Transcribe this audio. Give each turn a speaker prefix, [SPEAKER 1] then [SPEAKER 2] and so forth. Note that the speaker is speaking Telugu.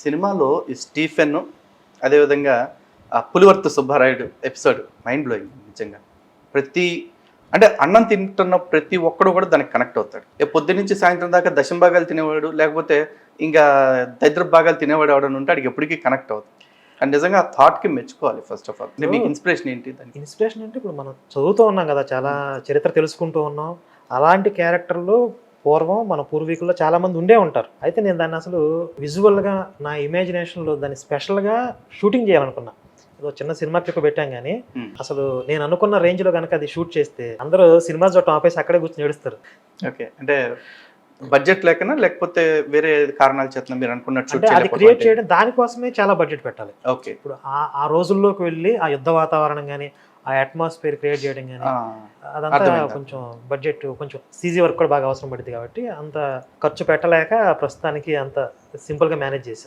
[SPEAKER 1] సినిమాలో ఈ స్టీఫెన్ అదేవిధంగా Pulivarthi Subbarayudu episode mind blowing నిజంగా. ప్రతి అంటే అన్నం తింటున్న ప్రతి ఒక్కడు కూడా దానికి కనెక్ట్ అవుతాడు. పొద్దు నుంచి సాయంత్రం దాకా దశమ భాగాలు తినేవాడు, లేకపోతే ఇంకా దరిద్ర భాగాలు తినేవాడు ఎవడని ఉంటే అడిగి ఎప్పటికీ కనెక్ట్ అవుతుంది. అండ్ నిజంగా ఆ థాట్కి మెచ్చుకోవాలి ఫస్ట్ ఆఫ్ ఆల్. అంటే మీకు ఇన్స్పిరేషన్ ఏంటి దానికి?
[SPEAKER 2] ఇన్స్పిరేషన్ అంటే ఇప్పుడు మనం చదువుతూ ఉన్నాం కదా, చాలా చరిత్ర తెలుసుకుంటూ ఉన్నాం. అలాంటి క్యారెక్టర్లు పూర్వం మన పూర్వీకుల్లో చాలా మంది ఉండే ఉంటారు. అయితే నేను దాన్ని అసలు విజువల్గా నా ఇమాజినేషన్లో దాన్ని స్పెషల్గా షూటింగ్ చేయాలనుకున్నా. ఏదో చిన్న సినిమా క్లిప్ పెట్టాం కానీ అసలు నేను అనుకున్న రేంజ్లో కనుక అది షూట్ చేస్తే అందరూ సినిమా చూడటం ఆపేసి అక్కడే కూర్చొని ఏడుస్తారు.
[SPEAKER 1] ఓకే, అంటే బడ్జెట్ లేకనా లేకపోతే వేరే కారణాల చేత మీరు అనుకున్నట్టు
[SPEAKER 2] అంటే అది క్రియేట్ చేయడం దానికోసమే చాలా బడ్జెట్ పెట్టాలి.
[SPEAKER 1] ఓకే,
[SPEAKER 2] ఇప్పుడు ఆ రోజుల్లోకి వెళ్ళి ఆ యుద్ధ వాతావరణం కానీ ఆ అట్మాస్ఫియర్ క్రియేట్ చేయడం కానీ అదంతా కొంచెం బడ్జెట్, కొంచెం సీజీ వర్క్ కూడా బాగా అవసరం పడుతుంది కాబట్టి అంత ఖర్చు పెట్టలేక ప్రస్తుతానికి అంత సింపుల్గా మేనేజ్ చేశాం.